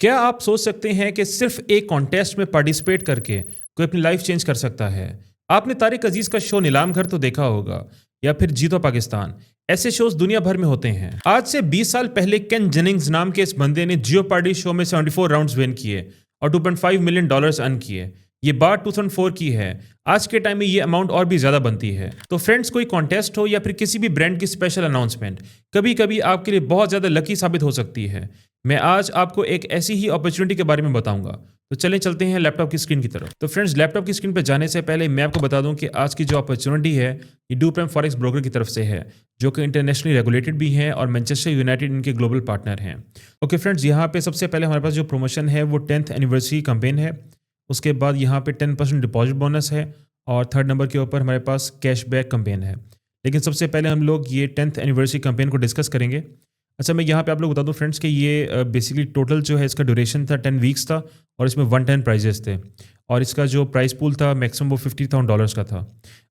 क्या आप सोच सकते हैं कि सिर्फ एक कॉन्टेस्ट में पार्टिसिपेट करके कोई अपनी लाइफ चेंज कर सकता है? आपने तारिक अजीज का शो नीलाम घर तो देखा होगा या फिर जीतो पाकिस्तान। ऐसे शोज दुनिया भर में होते हैं। आज से 20 साल पहले केन जेनिंग्स नाम के इस बंदे ने जियो पार्टी शो में 74 राउंड्स विन किए और $2.5 मिलियन अर्न किए। ये बात 2004 की है। आज के टाइम में ये अमाउंट और भी ज्यादा बनती है। तो फ्रेंड्स, कोई कॉन्टेस्ट हो या फिर किसी भी ब्रांड की स्पेशल अनाउंसमेंट कभी कभी आपके लिए बहुत ज्यादा लकी साबित हो सकती है। मैं आज आपको एक ऐसी ही अपॉर्चुनिटी के बारे में बताऊंगा। तो चलें चलते हैं लैपटॉप की स्क्रीन की तरफ। तो फ्रेंड्स, लैपटॉप की स्क्रीन पर जाने से पहले मैं आपको बता दूं कि आज की जो अपॉर्चुनिटी है ये डू प्राइम फॉरेक्स ब्रोकर की तरफ से है, जो कि इंटरनेशनली रेगुलेटेड भी है और मैनचेस्टर यूनाइटेड इनके ग्लोबल पार्टनर हैं। ओके फ्रेंड्स, यहाँ पे सबसे पहले हमारे पास जो प्रमोशन है वो 10th एनिवर्सरी कैंपेन है। उसके बाद यहाँ पे 10% डिपॉजिट बोनस है और थर्ड नंबर के ऊपर हमारे पास कैशबैक कैंपेन है। लेकिन सबसे पहले हम लोग ये 10th एनिवर्सरी कैंपेन को डिस्कस करेंगे। अच्छा, मैं यहाँ पे आप लोग बता दूं फ्रेंड्स कि ये बेसिकली टोटल जो है इसका ड्यूरेशन था 10 वीक्स था और इसमें 110 प्राइजेस थे और इसका जो प्राइस पूल था मैक्सिमम वो $50,000 का था।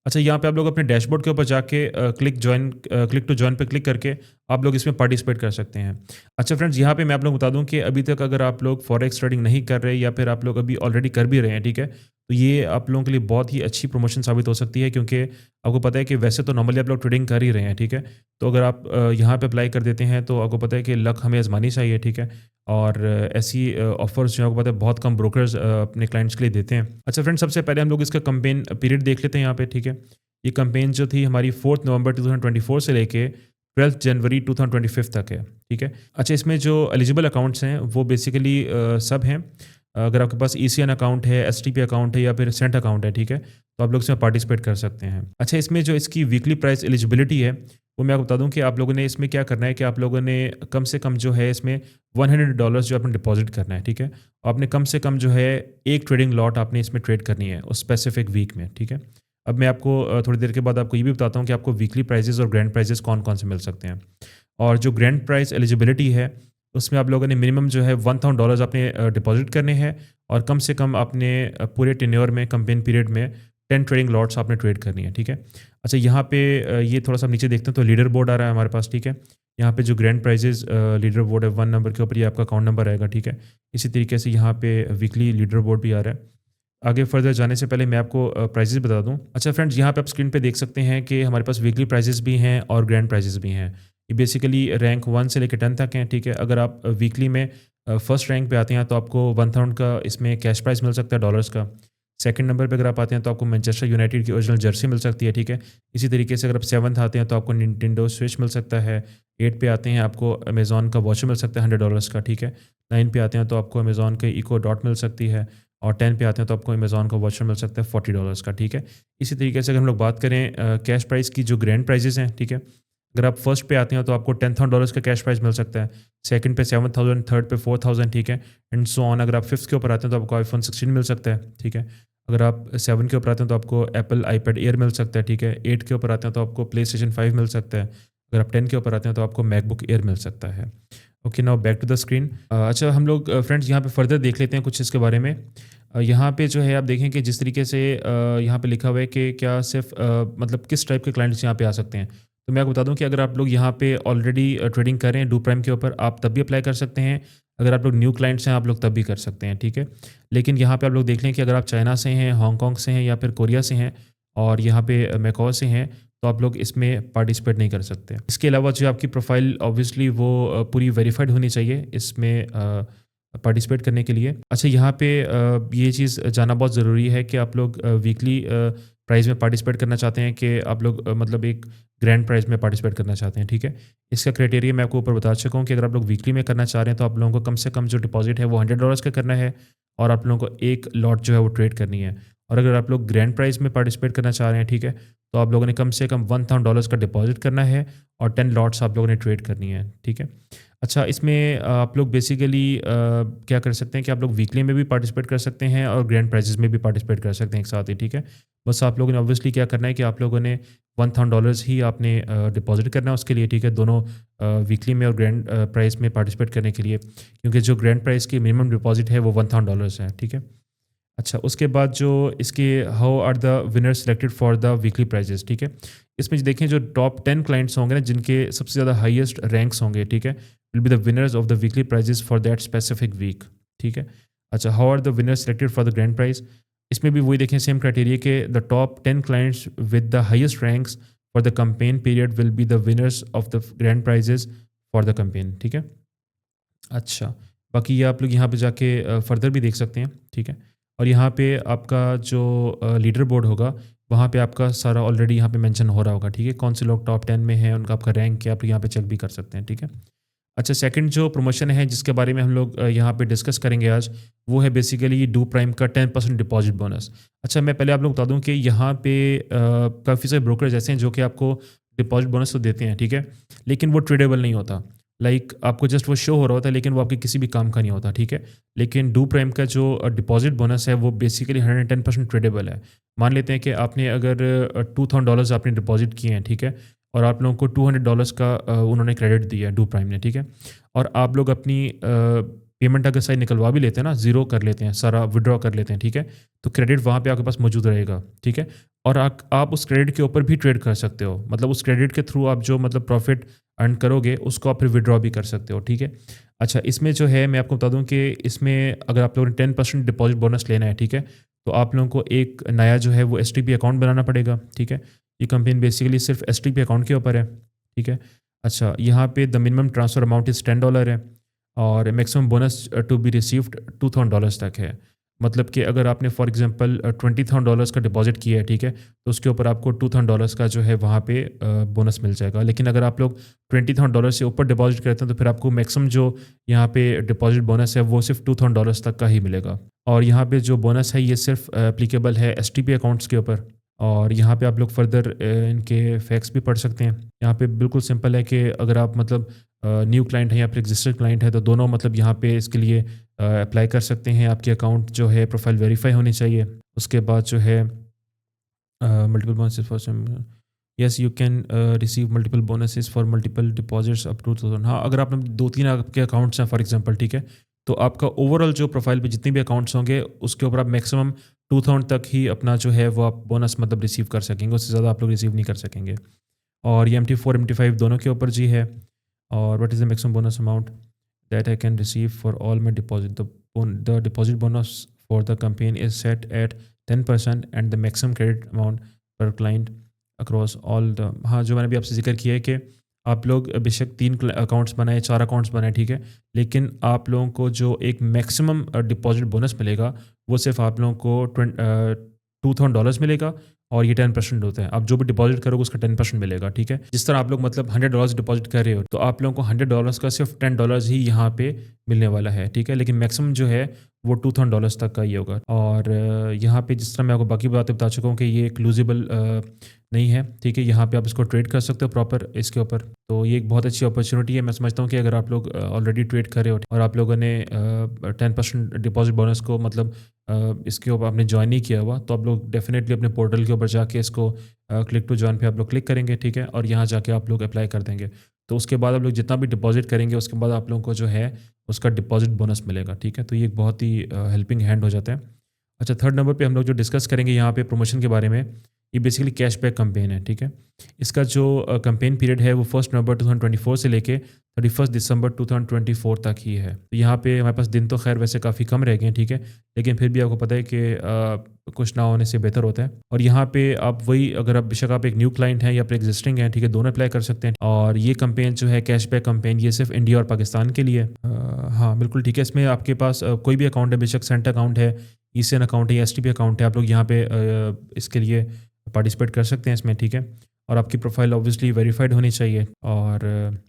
अच्छा, यहाँ पे आप लोग अपने डैशबोर्ड के ऊपर जाके क्लिक टू जॉइन पे क्लिक करके आप लोग इसमें पार्टिसिपेट कर सकते हैं। अच्छा फ्रेंड्स, यहाँ पे मैं आप लोग बता दूं कि अभी तक अगर आप लोग फॉरेक्स ट्रेडिंग नहीं कर रहे या फिर आप लोग अभी ऑलरेडी कर भी रहे हैं, ठीक है, तो ये आप लोगों के लिए बहुत ही अच्छी प्रमोशन साबित हो सकती है, क्योंकि आपको पता है कि वैसे तो नॉर्मली आप लोग ट्रेडिंग कर ही रहे हैं, ठीक है। तो अगर आप यहाँ पे अप्लाई कर देते हैं तो आपको पता है कि लक हमें आजमानी चाहिए, ठीक है। और ऐसी ऑफर्स जो आपको पता है बहुत कम ब्रोकर्स अपने क्लाइंट्स के लिए देते हैं। अच्छा फ्रेंड्स, सबसे पहले हम लोग इसका कैंपेन पीरियड देख लेते हैं यहाँ पे, ठीक है। ये कैंपेन जो थी हमारी 4 नवंबर 2024 से लेके 12 जनवरी 2025 तक है, ठीक है। अच्छा, इसमें जो एलिजिबल अकाउंट्स हैं वो बेसिकली सब हैं। अगर आपके पास ECN अकाउंट है, STP अकाउंट है या फिर सेंट अकाउंट है, ठीक है, तो आप लोग इसमें पार्टिसिपेट कर सकते हैं। अच्छा, इसमें जो इसकी वीकली प्राइस एलिजिबिलिटी है वो मैं आपको बता दूं कि आप लोगों ने इसमें क्या करना है कि आप लोगों ने कम से कम जो है इसमें $100 जो आपने डिपॉजिट करना है, ठीक है। आपने कम से कम जो है एक ट्रेडिंग लॉट आपने इसमें ट्रेड करनी है उस स्पेसिफिक वीक में, ठीक है। अब मैं आपको थोड़ी देर के बाद आपको ये भी बताता हूँ कि आपको वीकली प्राइजेस और ग्रैंड प्राइजेस कौन कौन से मिल सकते हैं। और जो ग्रैंड प्राइस एलिजिबिलिटी है उसमें आप लोगों ने मिनिमम जो है $1,000 आपने डिपॉजिट करने हैं और कम से कम आपने पूरे टेन्योर में कैंपेन पीरियड में 10 ट्रेडिंग लॉट्स आपने ट्रेड करनी है, ठीक है। अच्छा, यहाँ पे ये थोड़ा सा नीचे देखते हैं तो लीडर बोर्ड आ रहा है हमारे पास, ठीक है। यहाँ पे जो ग्रैंड प्राइजेस लीडर बोर्ड है 1 नंबर के ऊपर ये आपका अकाउंट नंबर आएगा, ठीक है। इसी तरीके से यहाँ पे वीकली लीडर बोर्ड भी आ रहा है। आगे फर्दर जाने से पहले मैं आपको प्राइजेस बता दूं। अच्छा फ्रेंड्स, यहाँ पे आप स्क्रीन पे देख सकते हैं कि हमारे पास वीकली प्राइजेस भी हैं और ग्रैंड प्राइजेस भी हैं। ये बेसिकली रैंक 1 से लेकर 10 तक हैं, ठीक है। अगर आप वीकली में फर्स्ट रैंक पे आते हैं तो आपको 1000 का इसमें कैश प्राइस मिल सकता है डॉलर्स का। सेकंड नंबर पे अगर आप आते हैं तो आपको मैनचेस्टर यूनाइटेड की ओरिजिनल जर्सी मिल सकती है, ठीक है। इसी तरीके से अगर आप 7th आते हैं तो आपको निंटेंडो स्विच मिल सकता है। 8 पे आते हैं आपको अमेज़ॉन का वॉचर मिल सकता है $100 का, ठीक है। 9 पे आते हैं तो आपको अमेज़ॉन का इको डॉट मिल सकती है और 10 पे आते हैं तो आपको अमेज़ॉन का वॉचर मिल सकता है $40 का, ठीक है। इसी तरीके से अगर हम लोग बात करें कैश प्राइस की जो ग्रैंड प्राइजेस हैं, ठीक है, अगर आप फर्स्ट पे आते हैं तो आपको $10,000 का कैश प्राइस मिल सकता है। सेकंड पे 7,000, थर्ड पे 4,000, ठीक है, एंड सो ऑन। अगर आप 5th के ऊपर आते हैं तो आपको iPhone 16 मिल सकता है, ठीक है। अगर आप 7 के ऊपर आते हैं तो आपको एप्पल iPad एयर मिल सकता है, ठीक है। 8 के ऊपर आते हैं तो आपको PlayStation 5 मिल सकता है। अगर आप 10 के ऊपर आते हैं तो आपको मैकबुक एयर मिल सकता है। Okay, now back to the screen. अच्छा, हम लोग फ्रेंड्स यहाँ पे फर्दर देख लेते हैं कुछ इसके बारे में। यहाँ पे जो है आप देखें कि जिस तरीके से यहाँ पे लिखा हुआ है कि क्या सिर्फ मतलब किस टाइप के क्लाइंट्स यहाँ पे आ सकते हैं। तो मैं आपको बता दूं कि अगर आप लोग यहाँ पे ऑलरेडी ट्रेडिंग कर रहे हैं डू प्राइम के ऊपर, आप तब भी अप्लाई कर सकते हैं। अगर आप लोग न्यू क्लाइंट्स हैं आप लोग तब भी कर सकते हैं, ठीक है। लेकिन यहाँ पे आप लोग देख लें कि अगर आप चाइना से हैं, हांगकॉन्ग से हैं या फिर कोरिया से हैं और यहाँ पे मैकाओ से हैं तो आप लोग इसमें पार्टिसिपेट नहीं कर सकते। इसके अलावा जो आपकी प्रोफाइल ऑब्वियसली वो पूरी वेरीफाइड होनी चाहिए इसमें पार्टिसिपेट करने के लिए। अच्छा, यहाँ पे ये चीज़ जानना बहुत ज़रूरी है कि आप लोग वीकली प्राइज़ में पार्टिसिपेट करना चाहते हैं कि आप लोग मतलब एक ग्रैंड प्राइज़ में पार्टिसिपेट करना चाहते हैं, ठीक है। इसका क्राइटेरिया मैं आपको ऊपर बता चुका हूँ कि अगर आप लोग वीकली में करना चाह रहे हैं तो आप लोगों को कम से कम जो डिपॉजिट है वो $100 का करना है और आप लोगों को एक लॉट जो है वो ट्रेड करनी है। और अगर आप लोग ग्रैंड प्राइज़ में पार्टिसिपेट करना चाह रहे हैं, ठीक है, तो आप लोगों ने कम से कम $1,000 का डिपॉजिट करना है और 10 लॉट्स आप लोगों ने ट्रेड करनी है, ठीक है। अच्छा, इसमें आप लोग बेसिकली क्या कर सकते हैं कि आप लोग वीकली में भी पार्टिसिपेट कर सकते हैं और ग्रैंड प्राइजेस में भी पार्टिसिपेट कर सकते हैं एक साथ ही, ठीक है। बस आप लोगों ने ऑब्वियसली क्या करना है कि आप लोगों ने $1,000 ही आपने डिपॉजिट करना है उसके लिए, ठीक है, दोनों वीकली में और ग्रैंड प्राइस में पार्टिसिपेट करने के लिए, क्योंकि जो ग्रैंड प्राइस की मिनिमम डिपॉजिट है वो $1,000 है, ठीक है। अच्छा, उसके बाद जो इसके how are the winner selected for the weekly prizes, ठीक है। इसमें जो देखें जो टॉप 10 क्लाइंट्स होंगे ना जिनके सबसे ज़्यादा हाईएस्ट रैंक्स होंगे, ठीक है, will be the winners of the weekly prizes for that specific week. ठीक है। अच्छा, how are the winner selected for the grand prize? इसमें भी वही देखें सेम क्राइटेरिया के the top 10 clients with the highest ranks for the campaign period will be the winners of the grand prizes for the campaign, ठीक है। अच्छा, बाकी ये आप लोग यहाँ पे जाके फर्दर भी देख सकते हैं, ठीक है। और यहाँ पे आपका जो लीडर बोर्ड होगा वहाँ पे आपका सारा ऑलरेडी यहाँ पे मेंशन हो रहा होगा, ठीक है। कौन से लोग टॉप 10 में हैं, उनका आपका रैंक क्या, आप यहाँ पे चेक भी कर सकते हैं, ठीक है। अच्छा, सेकंड जो प्रमोशन है जिसके बारे में हम लोग यहाँ पे डिस्कस करेंगे आज, वो है बेसिकली डू प्राइम का 10% डिपॉजिट बोनस। अच्छा, मैं पहले आप लोग बता दूं कि यहाँ पे काफ़ी सारे ब्रोकर्स ऐसे हैं जो कि आपको डिपॉजिट बोनस तो देते हैं, ठीक है, लेकिन वो ट्रेडेबल नहीं होता। लाइक आपको जस्ट वो शो हो रहा होता है लेकिन वो आपके किसी भी काम का नहीं होता, ठीक है। लेकिन डू प्राइम का जो डिपॉजिट बोनस है वो बेसिकली 110% ट्रेडेबल है। मान लेते हैं कि आपने अगर $2000 आपने डिपॉजिट किए हैं, ठीक है, और आप लोगों को $200 का उन्होंने क्रेडिट दिया है डू प्राइम ने, ठीक है। और आप लोग अपनी पेमेंट अगर सही निकलवा भी लेते हैं ना, ज़ीरो कर लेते हैं, सारा विड्रॉ कर लेते हैं, ठीक है, तो क्रेडिट वहाँ पे आपके पास मौजूद रहेगा, ठीक है। और आप उस क्रेडिट के ऊपर भी ट्रेड कर सकते हो, मतलब उस क्रेडिट के थ्रू आप जो मतलब प्रॉफिट अर्न करोगे उसको आप फिर विड्रॉ भी कर सकते हो, ठीक है। अच्छा, इसमें जो है मैं आपको बता दूं कि इसमें अगर आप लोगों ने 10% डिपॉजिट बोनस लेना है, ठीक है, तो आप लोगों को एक नया जो है वो STP अकाउंट बनाना पड़ेगा, ठीक है। ये कंपेन बेसिकली सिर्फ STP अकाउंट के ऊपर है, ठीक है। अच्छा, यहाँ पे the minimum transfer amount is $10 है और maximum bonus to be received $2000 तक है। मतलब कि अगर आपने फॉर एग्जांपल $20,000 का डिपॉजिट किया है, ठीक है, तो उसके ऊपर आपको $2000 का जो है वहाँ पे बोनस मिल जाएगा। लेकिन अगर आप लोग $20,000 से ऊपर डिपॉजिट करते हैं तो फिर आपको मैक्सिमम जो यहाँ पे डिपॉजिट बोनस है वो सिर्फ $2000 तक का ही मिलेगा। और यहाँ पे जो बोनस है ये सिर्फ एप्लीकेबल है STP अकाउंट्स के ऊपर। और यहाँ पे आप लोग फर्दर इनके फैक्ट्स भी पढ़ सकते हैं। यहाँ पे बिल्कुल सिंपल है कि अगर आप मतलब न्यू क्लाइंट है या फिर एग्जिस्टेड क्लाइंट है तो दोनों मतलब यहाँ पे इसके लिए अप्लाई कर सकते हैं। आपकी अकाउंट जो है प्रोफाइल वेरीफाई होनी चाहिए। उसके बाद जो है multiple bonuses for yes you can receive multiple bonuses for multiple deposits up to 2000। हाँ, अगर आपने 2-3 आपके अकाउंट्स हैं फॉर एग्जांपल, ठीक है, तो आपका ओवरऑल जो प्रोफाइल पे जितने भी अकाउंट्स होंगे उसके ऊपर आप मैक्सिमम 2000 तक ही अपना जो है वो आप बोनस मतलब रिसीव कर सकेंगे, उससे ज़्यादा आप लोग रिसीव नहीं कर सकेंगे। और ये MT4 MT5 दोनों के ऊपर जी है। और what is the maximum bonus amount that I can receive for all my deposit? The deposit bonus for the campaign is set at 10% and the maximum credit amount per client across all the. हाँ, जो मैंने भी आपसे जिक्र किया है कि आप लोग बेशक 3 अकाउंट्स बनाए, 4 अकाउंट्स बनाए, ठीक है, लेकिन आप लोगों को जो एक मैक्सिमम डिपॉजिट बोनस मिलेगा वो सिर्फ आप लोगों को $2000 मिलेगा और ये 10% होता है। आप जो भी डिपॉजिट करोगे उसका 10% मिलेगा, ठीक है। जिस तरह आप लोग मतलब $100 डिपॉजिट कर रहे हो तो आप लोगों को $100 का सिर्फ $10 ही यहाँ पे मिलने वाला है, ठीक है, लेकिन मैक्सिमम जो है वो $2000 तक का ही होगा। और यहाँ पे जिस तरह मैं आपको बाकी बातें बता चुका हूँ कि ये एक्लूजिबल नहीं है, ठीक है, यहाँ पे आप इसको ट्रेड कर सकते हो प्रॉपर इसके ऊपर। तो ये एक बहुत अच्छी अपॉर्चुनिटी है। मैं समझता हूँ कि अगर आप लोग ऑलरेडी ट्रेड कर रहे हो और आप लोगों ने 10% डिपॉजिट बोनस को मतलब इसके ऊपर आपने ज्वाइन नहीं किया हुआ तो आप लोग डेफिनेटली अपने पोर्टल के ऊपर जाके इसको क्लिक टू ज्वाइन पे आप लोग क्लिक करेंगे, ठीक है, और यहाँ जाके आप लोग अप्लाई कर देंगे। तो उसके बाद आप लोग जितना भी डिपॉजिट करेंगे उसके बाद आप लोगों को जो है उसका डिपॉजिट बोनस मिलेगा, ठीक है। तो ये एक बहुत ही हेल्पिंग हैंड हो जाता है। अच्छा, थर्ड नंबर पे हम लोग जो डिस्कस करेंगे यहाँ पे प्रमोशन के बारे में, ये बेसिकली कैशबैक कैंपेन है, ठीक है। इसका जो कैंपेन पीरियड है वो 1 नवंबर 2024 से लेके 31 दिसंबर 2024 तक ही है। तो यहाँ पे हमारे पास दिन तो खैर वैसे काफ़ी कम रह गए हैं, ठीक है, लेकिन फिर भी आपको पता है कि कुछ ना होने से बेहतर होता है। और यहाँ पे आप वही अगर आप बेशक आप एक न्यू क्लाइंट हैं या फिर एग्जिस्टिंग हैं, ठीक है, दोनों अप्लाई कर सकते हैं। और ये कैंपेन जो है कैशबैक कैंपेन ये सिर्फ इंडिया और पाकिस्तान के लिए हाँ बिल्कुल ठीक है। इसमें आपके पास कोई भी अकाउंट है, बेशक सेंट अकाउंट है, ईसीएन अकाउंट है या STP अकाउंट है, आप लोग यहाँ पे इसके लिए पार्टिसिपेट कर सकते हैं इसमें, ठीक है। और आपकी प्रोफाइल ऑब्वियसली वेरीफाइड होनी चाहिए। और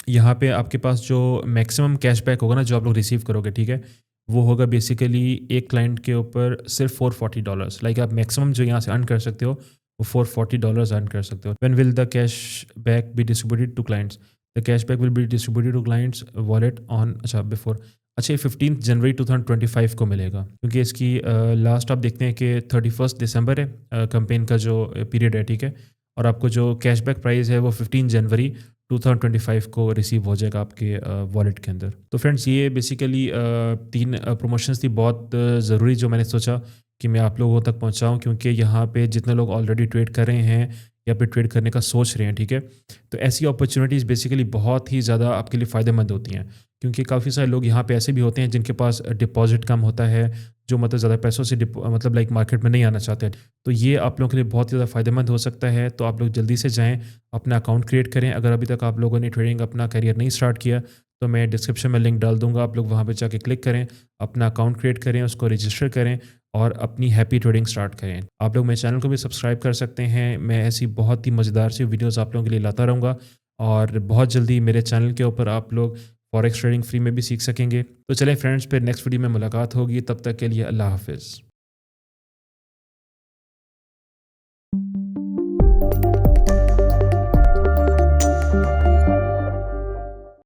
यहाँ पे आपके पास जो मैक्सिमम कैशबैक होगा ना जो आप लोग रिसीव करोगे, ठीक है, वो होगा बेसिकली एक क्लाइंट के ऊपर सिर्फ $440। लाइक आप मैक्सिमम जो यहाँ से अर्न कर सकते हो वो $440 अर्न कर सकते हो। When will the cash back be distributed to clients? The cash back will be distributed to clients wallet on before अच्छा, ये 15 जनवरी 2025 को मिलेगा, क्योंकि इसकी लास्ट आप देखते हैं कि 31 दिसंबर है कैंपेन का जो पीरियड है, ठीक है। और आपको जो कैशबैक प्राइस है वो 15 जनवरी 2025 को रिसीव हो जाएगा आपके वॉलेट के अंदर। तो फ्रेंड्स, ये बेसिकली 3 प्रमोशंस थी बहुत ज़रूरी जो मैंने सोचा कि मैं आप लोगों तक पहुँचाऊँ, क्योंकि यहाँ पे जितने लोग ऑलरेडी ट्रेड कर रहे हैं या फिर ट्रेड करने का सोच रहे हैं, ठीक है, तो ऐसी अपॉर्चुनिटीज़ बेसिकली बहुत ही ज़्यादा आपके लिए फ़ायदेमंद होती हैं। क्योंकि काफ़ी सारे लोग यहाँ पे ऐसे भी होते हैं जिनके पास डिपॉज़िट कम होता है, जो मतलब ज़्यादा पैसों से मतलब लाइक मार्केट में नहीं आना चाहते। तो ये आप लोगों के लिए बहुत ही ज़्यादा फ़ायदेमंद हो सकता है। तो आप लोग जल्दी से जाएँ, अपना अकाउंट क्रिएट करें। अगर अभी तक आप लोगों ने ट्रेडिंग अपना करियर नहीं स्टार्ट किया, तो मैं डिस्क्रिप्शन में लिंक डाल दूँगा, आप लोग वहाँ पे जाके क्लिक करें, अपना अकाउंट क्रिएट करें, उसको रजिस्टर करें और अपनी हैप्पी ट्रेडिंग स्टार्ट करें। आप लोग मेरे चैनल को भी सब्सक्राइब कर सकते हैं। मैं ऐसी बहुत ही मज़ेदार सी वीडियोज़ आप लोगों के लिए लाता रहूँगा और बहुत जल्दी मेरे चैनल के ऊपर आप लोग फॉरेक्स ट्रेडिंग फ्री में भी सीख सकेंगे। तो चलें फ्रेंड्स, फिर नेक्स्ट वीडियो में मुलाकात होगी। तब तक के लिए अल्लाह हाफ़िज़।